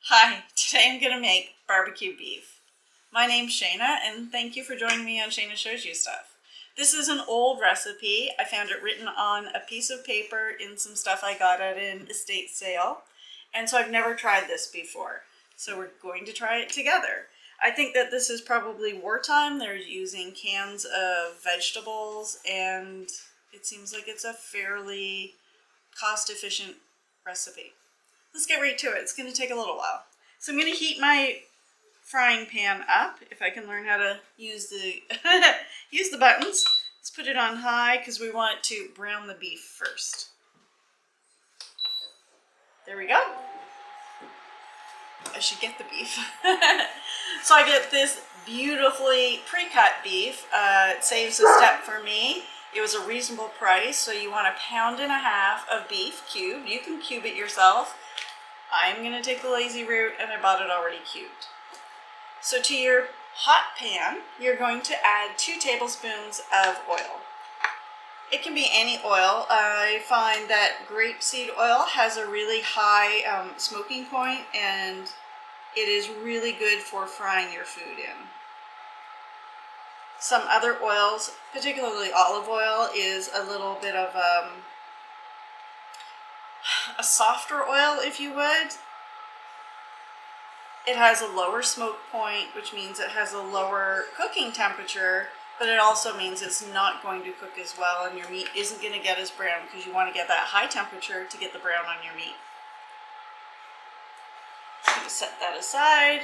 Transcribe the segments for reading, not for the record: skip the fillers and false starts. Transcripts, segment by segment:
Hi, today I'm going to make barbecue beef. My name's Shayna and thank you for joining me on Shayna Shows You Stuff. This is an old recipe. I found it written on a piece of paper in some stuff I got at an estate sale. And so I've never tried this before. So we're going to try it together. I think that this is probably wartime. They're using cans of vegetables and it seems like it's a fairly cost-efficient recipe. Let's get right to it. It's going to take a little while. So I'm going to heat my frying pan up, if I can learn how to use the use the buttons. Let's put it on high because we want to brown the beef first. There we go. I should get the beef. So I get this beautifully pre-cut beef. It saves a step for me. It was a reasonable price, so you want 1.5 pounds of beef cubed. You can cube it yourself. I'm going to take the lazy route and I bought it already cubed. So to your hot pan, you're going to add 2 tablespoons of oil. It can be any oil. I find that grapeseed oil has a really high smoking point and it is really good for frying your food in. Some other oils, particularly olive oil, is a little bit of a softer oil, if you would. It has a lower smoke point, which means it has a lower cooking temperature, but it also means it's not going to cook as well and your meat isn't going to get as brown because you want to get that high temperature to get the brown on your meat. Just going to set that aside.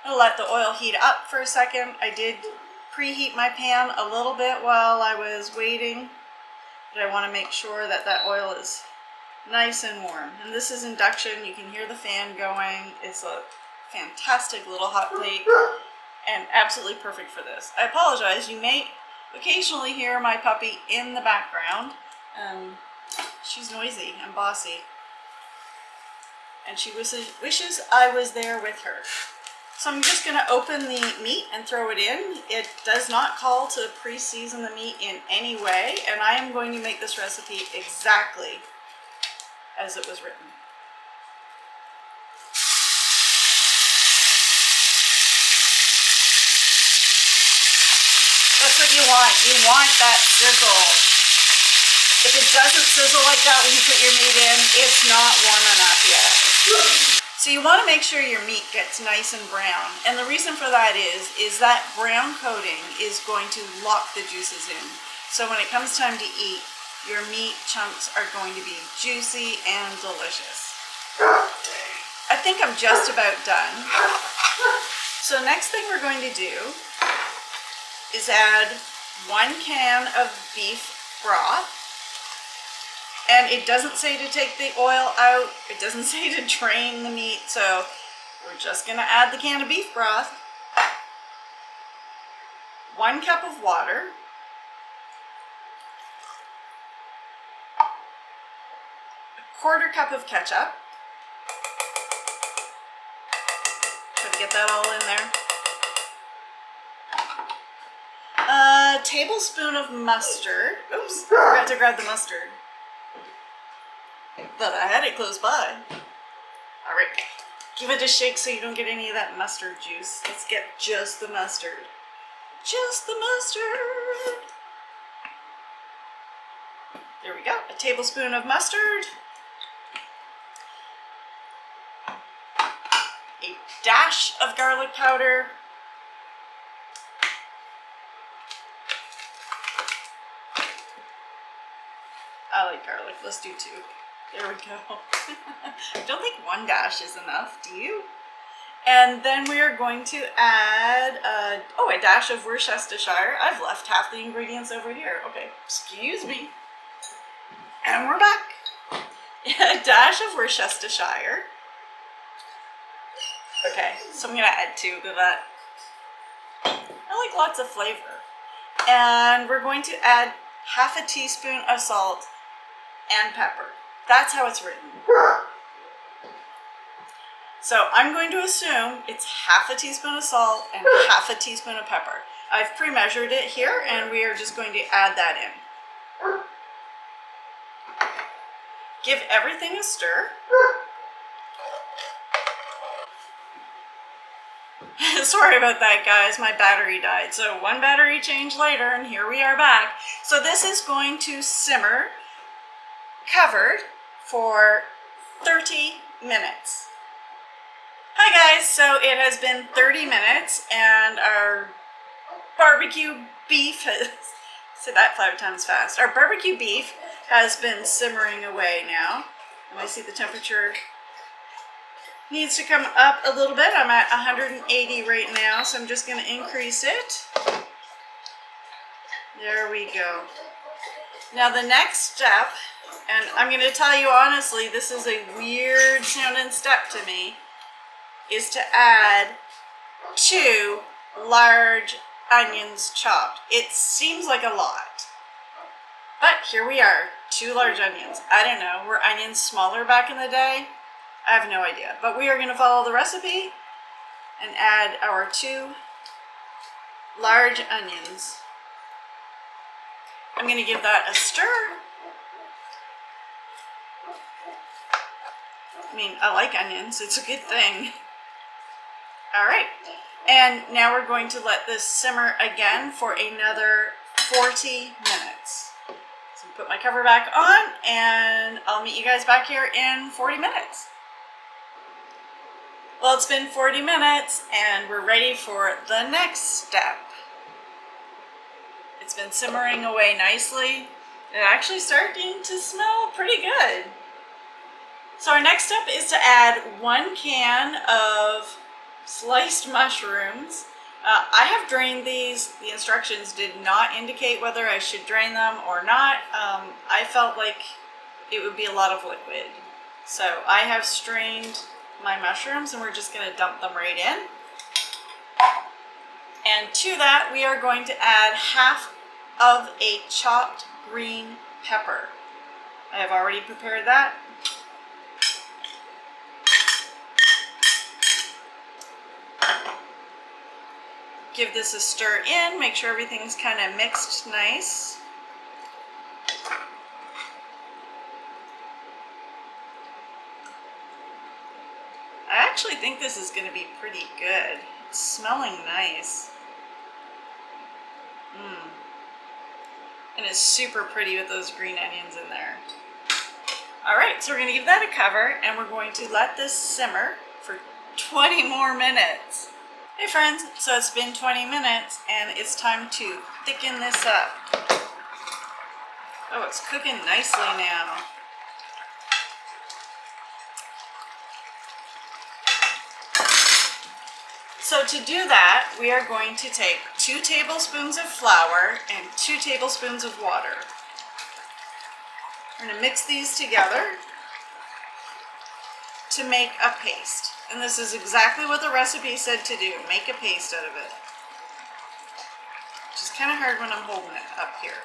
I'll let the oil heat up for a second. I did preheat my pan a little bit while I was waiting, but I want to make sure that that oil is nice and warm. And this is induction. You can hear the fan going. It's a fantastic little hot plate and absolutely perfect for this. I apologize. You may occasionally hear my puppy in the background. She's noisy and bossy. And she wishes I was there with her. So I'm just going to open the meat and throw it in. It does not call to pre-season the meat in any way, and I am going to make this recipe exactly as it was written. That's what you want. You want that sizzle. If it doesn't sizzle like that when you put your meat in, it's not warm enough yet. So you want to make sure your meat gets nice and brown. And the reason for that is that brown coating is going to lock the juices in. So when it comes time to eat, your meat chunks are going to be juicy and delicious. I think I'm just about done. So next thing we're going to do is add 1 can of beef broth. And it doesn't say to take the oil out. It doesn't say to drain the meat. So we're just going to add the can of beef broth. 1 cup of water. 1/4 cup of ketchup. Try to get that all in there. A tablespoon of mustard. Oops, forgot to grab the mustard. But I had it close by. Alright, give it a shake so you don't get any of that mustard juice. Let's get just the mustard. Just the mustard. There we go, a tablespoon of mustard. A dash of garlic powder. I like garlic, let's do 2. There we go. I don't think 1 dash is enough, do you? And then we are going to add, a dash of Worcestershire. I've left half the ingredients over here. Okay, excuse me. And we're back. A dash of Worcestershire. Okay, so I'm going to add 2 to that. I like lots of flavor. And we're going to add 1/2 teaspoon of salt and pepper. That's how it's written. So I'm going to assume it's 1/2 teaspoon of salt and 1/2 teaspoon of pepper. I've pre-measured it here and we are just going to add that in. Give everything a stir. Sorry about that, guys. My battery died. So one battery change later, and here we are back. So this is going to simmer covered for 30 minutes. Hi guys, so it has been 30 minutes and our barbecue beef has, say that 5 times fast. Our barbecue beef has been simmering away now. And I see the temperature needs to come up a little bit. I'm at 180 right now, so I'm just going to increase it. There we go. Now the next step, and I'm going to tell you honestly, this is a weird sounding step to me, is to add 2 large onions chopped. It seems like a lot, but here we are, 2 large onions. I don't know, were onions smaller back in the day? I have no idea, but we are going to follow the recipe and add our 2 large onions. I'm going to give that a stir. I mean, I like onions, it's a good thing. All right, and now we're going to let this simmer again for another 40 minutes. So put my cover back on and I'll meet you guys back here in 40 minutes. Well, it's been 40 minutes and we're ready for the next step. It's been simmering away nicely. It's actually starting to smell pretty good. So our next step is to add 1 can of sliced mushrooms. I have drained these. The instructions did not indicate whether I should drain them or not. I felt like it would be a lot of liquid. So I have strained my mushrooms and we're just going to dump them right in. And to that we are going to add half of a chopped green pepper. I have already prepared that. Give this a stir in, make sure everything's kind of mixed nice. I actually think this is going to be pretty good. It's smelling nice. And it's super pretty with those green onions in there. Alright, so we're going to give that a cover and we're going to let this simmer for 20 more minutes. Hey friends, so it's been 20 minutes and it's time to thicken this up. Oh, it's cooking nicely now. So to do that, we are going to take 2 tablespoons of flour and 2 tablespoons of water. We're going to mix these together to make a paste. And this is exactly what the recipe said to do, make a paste out of it. Which is kind of hard when I'm holding it up here.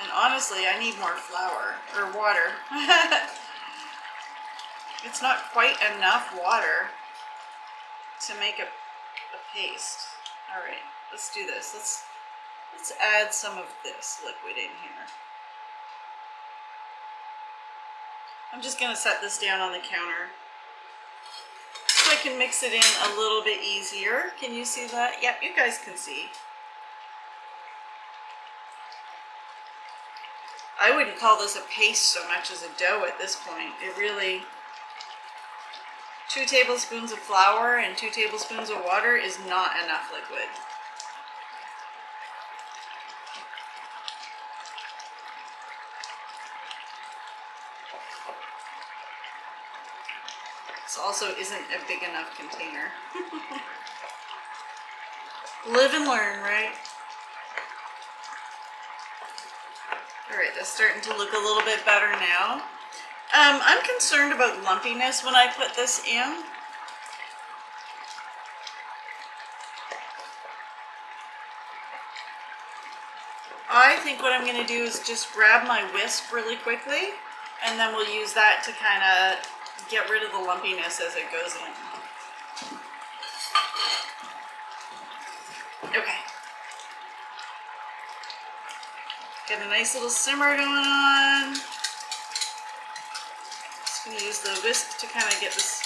And honestly, I need more flour, or water. It's not quite enough water to make a paste. Alright, let's do this. Let's add some of this liquid in here. I'm just going to set this down on the counter so I can mix it in a little bit easier. Can you see that? Yep, you guys can see. I wouldn't call this a paste so much as a dough at this point. It really, 2 tablespoons of flour and 2 tablespoons of water is not enough liquid. This also isn't a big enough container. Live and learn, right? Alright, that's starting to look a little bit better now. I'm concerned about lumpiness when I put this in. I think what I'm going to do is just grab my whisk really quickly, and then we'll use that to kind of get rid of the lumpiness as it goes in. Okay. Got a nice little simmer going on. Just going to use the whisk to kind of get this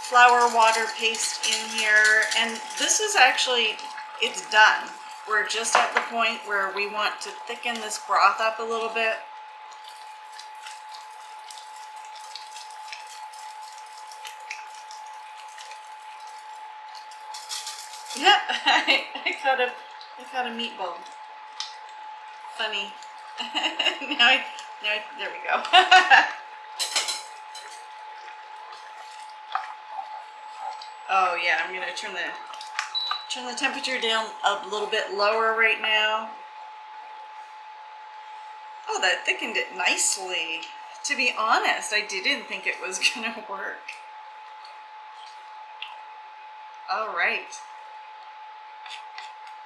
flour water paste in here, and this is actually, it's done. We're just at the point where we want to thicken this broth up a little bit. Yeah, I caught a meatball. Funny. There we go. Oh yeah, I'm gonna turn the temperature down a little bit lower right now. Oh, that thickened it nicely. To be honest, I didn't think it was gonna work. All right.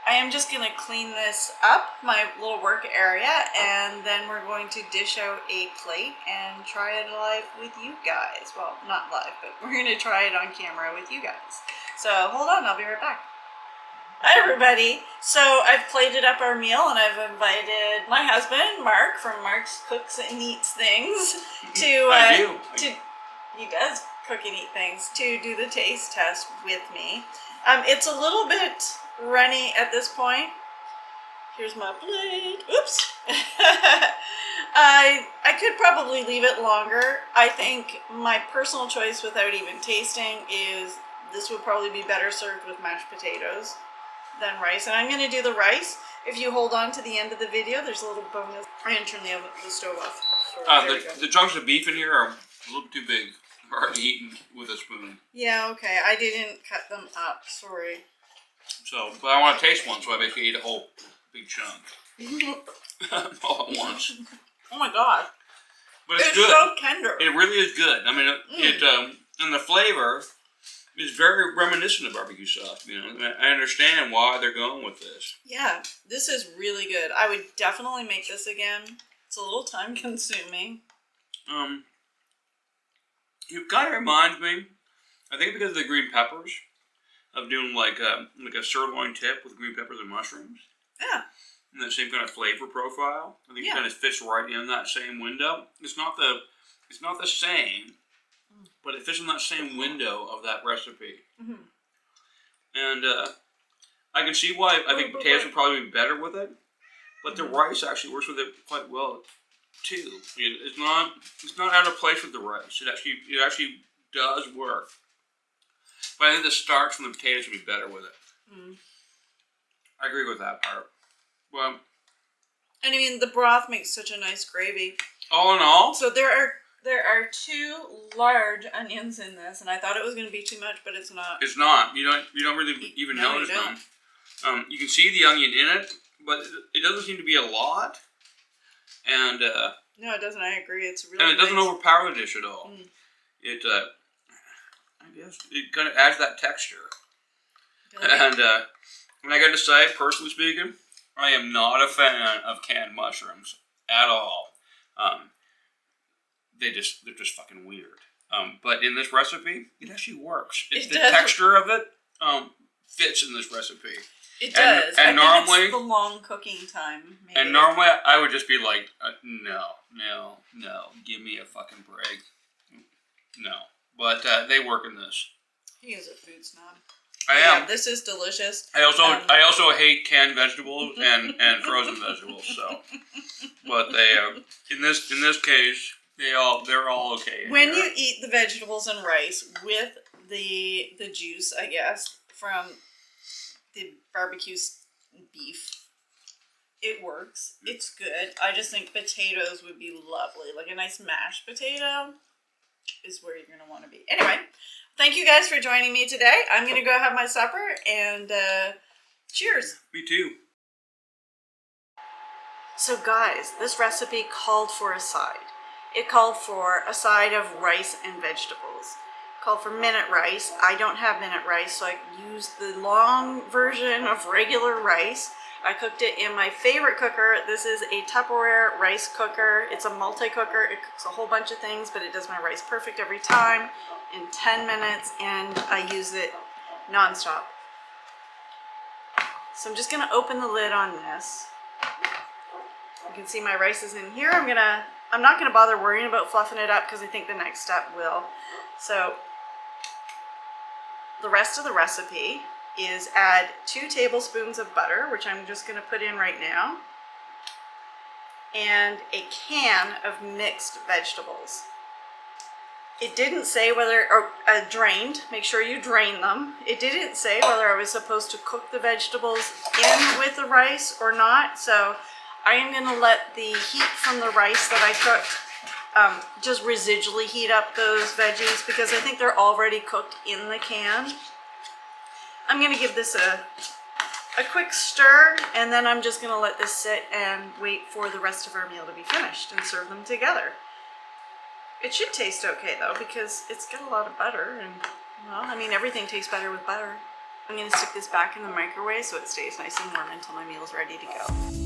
I am just going to clean this up, my little work area, and then we're going to dish out a plate and try it live with you guys. Well, not live, but we're going to try it on camera with you guys. So hold on, I'll be right back. Hi everybody. So I've plated up our meal and I've invited my husband, Mark, from Mark's Cooks and Eats Things, he does cook and eat things, to do the taste test with me. It's a little bit runny at this point. Here's my plate. Oops. I could probably leave it longer. I think my personal choice, without even tasting, is this would probably be better served with mashed potatoes than rice. And I'm going to do the rice. If you hold on to the end of the video, there's a little bonus. I'm going to turn the stove off. The chunks of beef in here are a little too big. Hard to eat with a spoon. Yeah, okay. I didn't cut them up. Sorry. So, but I want to taste one, so I basically ate a whole big chunk all at once. Oh my god! But it's good. So tender. It really is good. I mean, it and the flavor is very reminiscent of barbecue sauce. You know, I understand why they're going with this. Yeah, this is really good. I would definitely make this again. It's a little time consuming. It kind of reminds me, I think because of the green peppers, of doing like a sirloin tip with green peppers and mushrooms. Yeah. And that same kind of flavor profile. I think it kind of fits right in that same window. It's not the same, but it fits in that same window of that recipe. Mm-hmm. And I can see why I think potatoes would probably be better with it, but the rice actually works with it quite well too. It's not out of place with the rice. It actually does work. But I think the starch from the potatoes would be better with it. Mm. I agree with that part. Well, and I mean, the broth makes such a nice gravy. All in all, so there are 2 large onions in this, and I thought it was going to be too much, but it's not. It's not. You don't really even notice them. You can see the onion in it, but it doesn't seem to be a lot. And no, it doesn't. I agree. It's really and it doesn't overpower the dish at all. Mm. It I guess it kind of adds that texture. Really? And I got to say, personally speaking, I am not a fan of canned mushrooms at all. They're just fucking weird. But in this recipe, it actually works. The texture of it fits in this recipe. It does. And normally, it's the long cooking time. Maybe. And normally, I would just be like, no, give me a fucking break. No. But they work in this. He is a food snob. I am. This is delicious. I also hate canned vegetables and frozen vegetables. So, but they in this case they're all okay. When you eat the vegetables and rice with the juice, I guess, from the barbecue beef, it works. It's good. I just think potatoes would be lovely. Like a nice mashed potato is where you're going to want to be. Anyway, thank you guys for joining me today. I'm going to go have my supper and cheers. Me too. So guys, this recipe called for a side. It called for a side of rice and vegetables. It called for minute rice. I don't have minute rice, so I used the long version of regular rice. I cooked it in my favorite cooker. This is a Tupperware rice cooker. It's a multi-cooker. It cooks a whole bunch of things, but it does my rice perfect every time in 10 minutes, and I use it nonstop. So I'm just gonna open the lid on this. You can see my rice is in here. I'm not gonna bother worrying about fluffing it up because I think the next step will. So the rest of the recipe is add 2 tablespoons of butter, which I'm just going to put in right now, and a can of mixed vegetables. It didn't say whether, or drained, make sure you drain them. It didn't say whether I was supposed to cook the vegetables in with the rice or not, so I am going to let the heat from the rice that I cooked just residually heat up those veggies because I think they're already cooked in the can. I'm going to give this a quick stir, and then I'm just going to let this sit and wait for the rest of our meal to be finished and serve them together. It should taste okay though, because it's got a lot of butter, and well, I mean, everything tastes better with butter. I'm going to stick this back in the microwave so it stays nice and warm until my meal's ready to go.